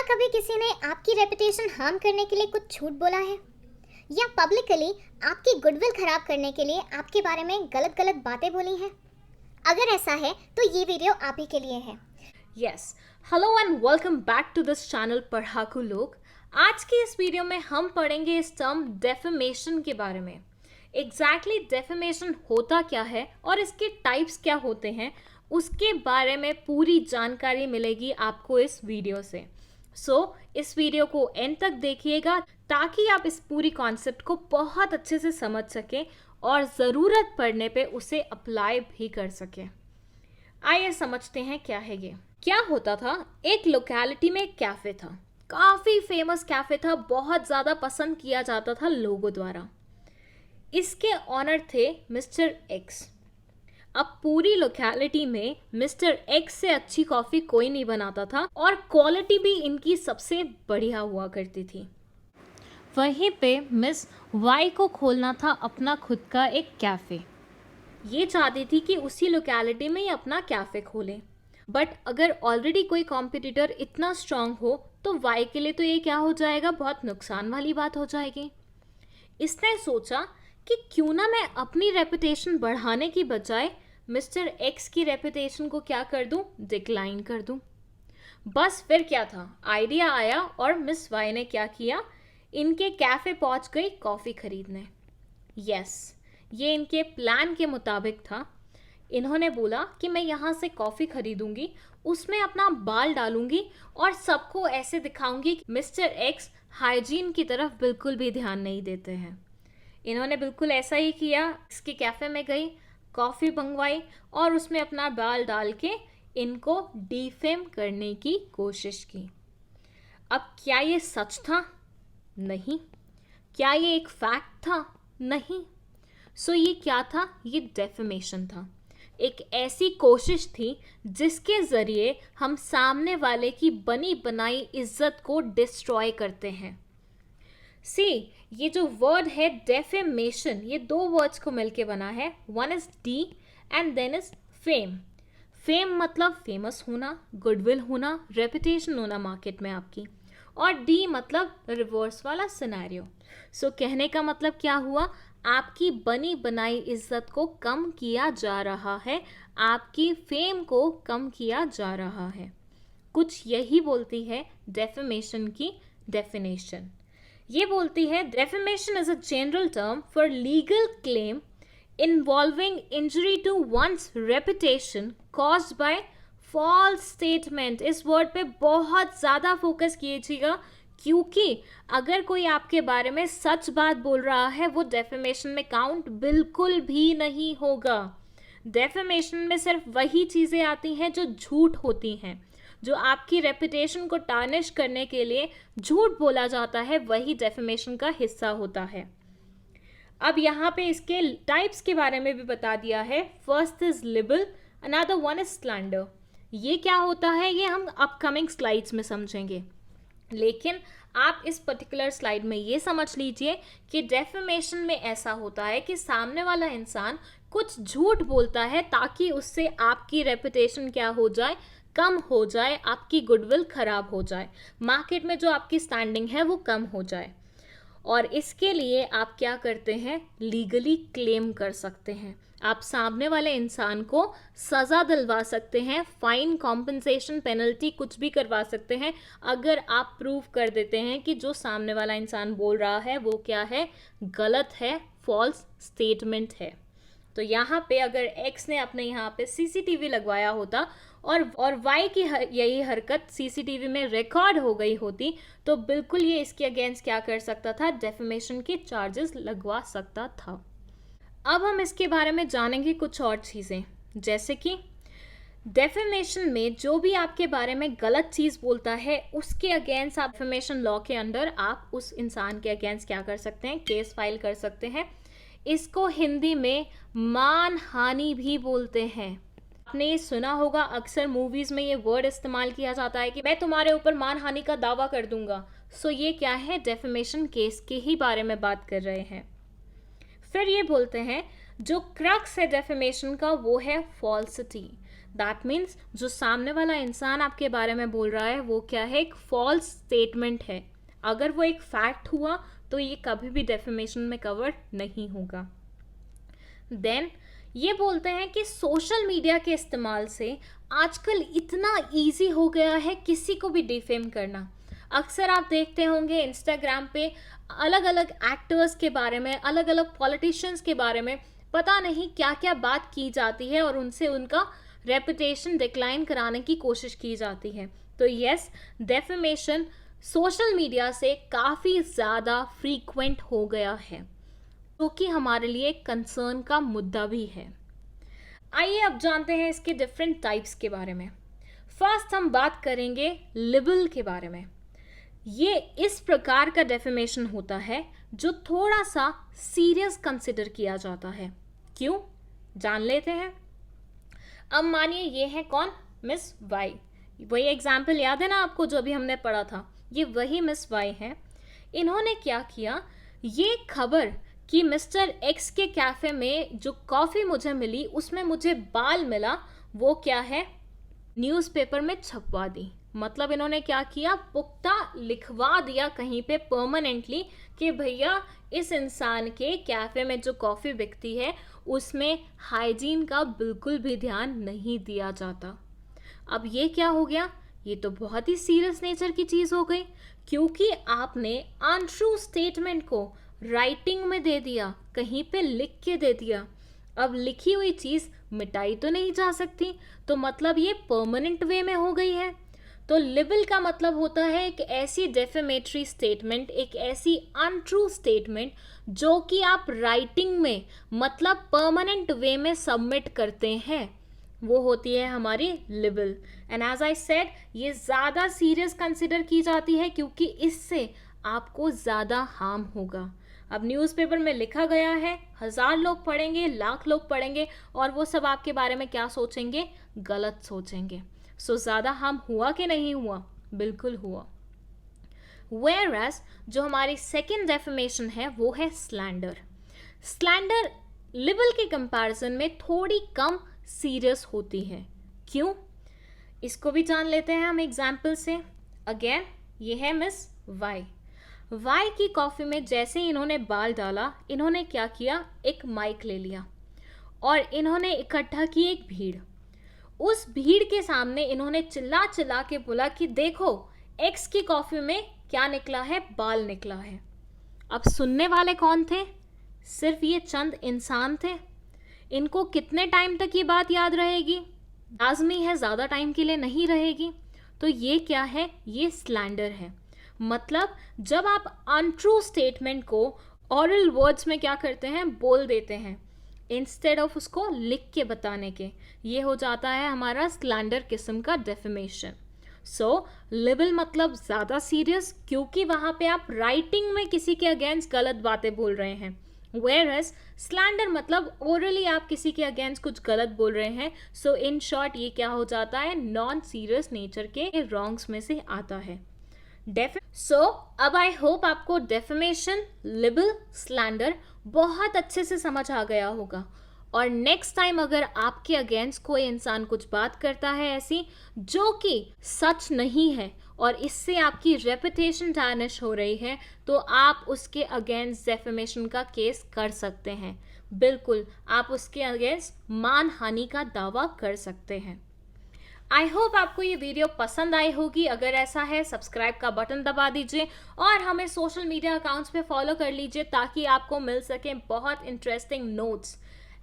क्या कभी किसी ने आपकी रेपुटेशन हार्म करने के लिए कुछ झूठ बोला है या पब्लिकली आपकी गुडविल खराब करने के लिए आपके बारे में गलत गलत बातें बोली हैं? अगर ऐसा है तो ये वीडियो आप ही के लिए है। Yes, hello and welcome back to this channel Padhaku Log. आज की इस वीडियो में हम पढ़ेंगे इस टर्म डेफेमेशन के बारे में। एग्जैक्टली डेफेमेशन होता क्या है और इसके टाइप्स क्या होते हैं, उसके बारे में पूरी जानकारी मिलेगी आपको इस वीडियो से। इस वीडियो को एंड तक देखिएगा ताकि आप इस पूरी कॉन्सेप्ट को बहुत अच्छे से समझ सकें और ज़रूरत पड़ने पे उसे अप्लाई भी कर सकें। आइए समझते हैं क्या है ये। क्या होता था, एक लोकेलिटी में एक कैफ़े था, काफ़ी फेमस कैफ़े था, बहुत ज़्यादा पसंद किया जाता था लोगों द्वारा। इसके ऑनर थे मिस्टर एक्स। अब पूरी लोकेलिटी में मिस्टर एक्स से अच्छी कॉफ़ी कोई नहीं बनाता था और क्वालिटी भी इनकी सबसे बढ़िया हुआ करती थी। वहीं पे मिस वाई को खोलना था अपना खुद का एक कैफ़े। ये चाहती थी कि उसी लोकेलिटी में ही अपना कैफ़े खोले, बट अगर ऑलरेडी कोई कॉम्पिटिटर इतना स्ट्रांग हो तो वाई के लिए तो ये क्या हो जाएगा, बहुत नुकसान वाली बात हो जाएगी। इसने सोचा कि क्यों ना मैं अपनी रेपुटेशन बढ़ाने की बजाय मिस्टर एक्स की रेपुटेशन को क्या कर दूं, डिक्लाइन कर दूं। बस फिर क्या था, आइडिया आया और मिस वाई ने क्या किया, इनके कैफ़े पहुंच गई कॉफ़ी खरीदने। यस, ये इनके प्लान के मुताबिक था। इन्होंने बोला कि मैं यहाँ से कॉफ़ी खरीदूंगी, उसमें अपना बाल डालूंगी और सबको ऐसे दिखाऊंगी कि मिस्टर एक्स हाइजीन की तरफ बिल्कुल भी ध्यान नहीं देते हैं। इन्होंने बिल्कुल ऐसा ही किया। इसके कैफ़े में गई, कॉफ़ी मंगवाई और उसमें अपना बाल डाल के इनको डिफेम करने की कोशिश की। अब क्या ये सच था? नहीं। क्या ये एक फैक्ट था? नहीं। ये क्या था? ये डेफेमेशन था। एक ऐसी कोशिश थी जिसके ज़रिए हम सामने वाले की बनी बनाई इज्जत को डिस्ट्रॉय करते हैं। ये जो वर्ड है डेफेमेशन, ये दो वर्ड्स को मिलके बना है। One is D and then is fame. Fame मतलब फेमस होना, गुडविल होना, रेपुटेशन होना मार्केट में आपकी, और डी मतलब रिवर्स वाला सिनेरियो। कहने का मतलब क्या हुआ, आपकी बनी बनाई इज्जत को कम किया जा रहा है, आपकी फेम को कम किया जा रहा है। कुछ यही बोलती है डेफेमेशन की डेफिनेशन। ये बोलती है defamation is a general term for legal claim involving injury to one's reputation caused by false statement. इस वर्ड पे बहुत ज़्यादा फोकस कीजिएगा, क्योंकि अगर कोई आपके बारे में सच बात बोल रहा है वो डेफेमेशन में काउंट बिल्कुल भी नहीं होगा। डेफेमेशन में सिर्फ वही चीज़ें आती हैं जो झूठ होती हैं, जो आपकी रेपुटेशन को टार्निश करने के लिए झूठ बोला जाता है, वही डेफेमेशन का हिस्सा होता है। अब यहाँ पे इसके टाइप्स के बारे में भी बता दिया है। First is label, another one is slander. ये क्या होता है ये हम अपकमिंग स्लाइड्स में समझेंगे, लेकिन आप इस पर्टिकुलर स्लाइड में ये समझ लीजिए कि डेफेमेशन में ऐसा होता है कि सामने वाला इंसान कुछ झूठ बोलता है ताकि उससे आपकी रेपुटेशन क्या हो जाए, कम हो जाए, आपकी गुडविल खराब हो जाए, मार्केट में जो आपकी स्टैंडिंग है वो कम हो जाए। और इसके लिए आप क्या करते हैं, लीगली क्लेम कर सकते हैं। आप सामने वाले इंसान को सज़ा दिलवा सकते हैं, फाइन, कॉम्पनसेशन, पेनल्टी कुछ भी करवा सकते हैं अगर आप प्रूव कर देते हैं कि जो सामने वाला इंसान बोल रहा है वो क्या है, गलत है, फॉल्स स्टेटमेंट है। तो यहाँ पे अगर एक्स ने अपने यहाँ पे सीसीटीवी लगवाया होता और वाई की यही हरकत सीसीटीवी में रिकॉर्ड हो गई होती तो बिल्कुल ये इसके अगेंस्ट क्या कर सकता था, डेफेमेशन के चार्जेस लगवा सकता था। अब हम इसके बारे में जानेंगे कुछ और चीज़ें, जैसे कि डेफेमेशन में जो भी आपके बारे में गलत चीज़ बोलता है उसके अगेंस्ट आप डेफेमेशन लॉ के अंडर आप उस इंसान के अगेंस्ट क्या कर सकते हैं, केस फाइल कर सकते हैं। इसको हिंदी में मानहानि भी बोलते हैं। आपने सुना होगा, अक्सर मूवीज़ में ये वर्ड इस्तेमाल किया जाता है कि मैं तुम्हारे ऊपर मानहानि का दावा कर दूंगा। ये क्या है, डेफेमेशन केस के ही बारे में बात कर रहे हैं। फिर ये बोलते हैं जो क्रक्स है डेफेमेशन का वो है फॉल्सिटी। दैट मीन्स जो सामने वाला इंसान आपके बारे में बोल रहा है वो क्या है, एक फॉल्स स्टेटमेंट है। अगर वो एक फैक्ट हुआ तो ये कभी भी डेफेमेशन में कवर नहीं होगा। देन ये बोलते हैं कि सोशल मीडिया के इस्तेमाल से आजकल इतना इजी हो गया है किसी को भी डिफेम करना। अक्सर आप देखते होंगे इंस्टाग्राम पे अलग अलग एक्टर्स के बारे में, अलग अलग पॉलिटिशियंस के बारे में पता नहीं क्या क्या बात की जाती है और उनसे उनका रेपुटेशन डिक्लाइन कराने की कोशिश की जाती है। तो यस, डेफेमेशन सोशल मीडिया से काफ़ी ज़्यादा फ्रीक्वेंट हो गया है, जो कि हमारे लिए एक कंसर्न का मुद्दा भी है। आइए अब जानते हैं इसके डिफरेंट टाइप्स के बारे में। फर्स्ट हम बात करेंगे लिबल के बारे में। ये इस प्रकार का डेफेमेशन होता है जो थोड़ा सा सीरियस कंसिडर किया जाता है। क्यों, जान लेते हैं। अब मानिए ये है कौन, मिस वाई। वही एग्जाम्पल याद है ना आपको जो अभी हमने पढ़ा था, ये वही मिस वाई है। इन्होंने क्या किया, ये खबर कि मिस्टर एक्स के कैफ़े में जो कॉफ़ी मुझे मिली उसमें मुझे बाल मिला, वो क्या है, न्यूज़पेपर में छपवा दी। मतलब इन्होंने क्या किया, पुख्ता लिखवा दिया कहीं पे परमानेंटली कि भैया इस इंसान के कैफ़े में जो कॉफ़ी बिकती है उसमें हाइजीन का बिल्कुल भी ध्यान नहीं दिया जाता। अब ये क्या हो गया, ये तो बहुत ही सीरियस नेचर की चीज़ हो गई, क्योंकि आपने अनट्रू स्टेटमेंट को राइटिंग में दे दिया, कहीं पे लिख के दे दिया। अब लिखी हुई चीज़ मिटाई तो नहीं जा सकती, तो मतलब ये परमानेंट वे में हो गई है। तो लिबल का मतलब होता है एक ऐसी डेफेमेटरी स्टेटमेंट, एक ऐसी अनट्रू स्टेटमेंट जो कि आप राइटिंग में मतलब परमानेंट वे में सबमिट करते हैं, वो होती है हमारी libel. And as I said, ये ज़्यादा सीरियस कंसिडर की जाती है क्योंकि इससे आपको ज़्यादा हार्म होगा। अब न्यूज़पेपर में लिखा गया है, 1000 लोग पढ़ेंगे, लाख लोग पढ़ेंगे और वो सब आपके बारे में क्या सोचेंगे, गलत सोचेंगे। सो ज़्यादा हार्म हुआ कि नहीं हुआ, बिल्कुल हुआ। Whereas जो हमारी सेकेंड डेफेमेशन है वो है स्लैंडर। स्लैंडर लिबल के कंपैरिजन में थोड़ी कम सीरियस होती है। क्यों, इसको भी जान लेते हैं हम एग्जाम्पल से। अगेन ये है मिस वाई। वाई की कॉफ़ी में जैसे ही इन्होंने बाल डाला, इन्होंने क्या किया, एक माइक ले लिया और इन्होंने इकट्ठा की एक भीड़। उस भीड़ के सामने इन्होंने चिल्ला चिल्ला के बोला कि देखो एक्स की कॉफ़ी में क्या निकला है, बाल निकला है। अब सुनने वाले कौन थे, सिर्फ ये चंद इंसान थे। इनको कितने टाइम तक ये बात याद रहेगी, लाजमी है ज़्यादा टाइम के लिए नहीं रहेगी। तो ये क्या है, ये स्लैंडर है। मतलब जब आप अनट्रू स्टेटमेंट को ऑरल वर्ड्स में क्या करते हैं, बोल देते हैं इंस्टेड ऑफ उसको लिख के बताने के, ये हो जाता है हमारा स्लैंडर किस्म का डेफेमेशन। सो लिबल मतलब ज़्यादा सीरियस क्योंकि वहाँ पे आप राइटिंग में किसी के अगेंस्ट गलत बातें बोल रहे हैं। Whereas स्लैंडर मतलब ओरली आप किसी के अगेंस्ट कुछ गलत बोल रहे हैं। सो इन शॉर्ट ये क्या हो जाता है, नॉन सीरियस नेचर के रॉन्ग्स में से आता है। सो अब आई होप आपको डेफेमेशन, लिबल, स्लैंडर बहुत अच्छे से समझ आ गया होगा। और नेक्स्ट टाइम अगर आपके अगेंस्ट कोई इंसान कुछ बात करता है ऐसी जो कि सच नहीं है और इससे आपकी रेपुटेशन टार्निश हो रही है, तो आप उसके अगेंस्ट डेफेमेशन का केस कर सकते हैं। बिल्कुल, आप उसके अगेंस्ट मानहानि का दावा कर सकते हैं। आई होप आपको ये वीडियो पसंद आई होगी। अगर ऐसा है, सब्सक्राइब का बटन दबा दीजिए और हमें सोशल मीडिया अकाउंट्स पे फॉलो कर लीजिए ताकि आपको मिल सके बहुत interesting notes.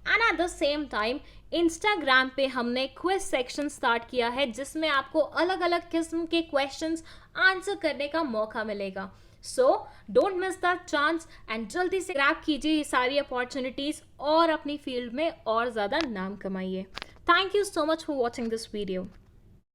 And at the same time Instagram पे हमने क्विज सेक्शन स्टार्ट किया है जिसमें आपको अलग अलग किस्म के क्वेश्चंस आंसर करने का मौका मिलेगा। So don't miss that chance and जल्दी से ग्रैब कीजिए ये सारी अपॉर्चुनिटीज और अपनी फील्ड में और ज़्यादा नाम कमाइए। Thank you so much for watching this video.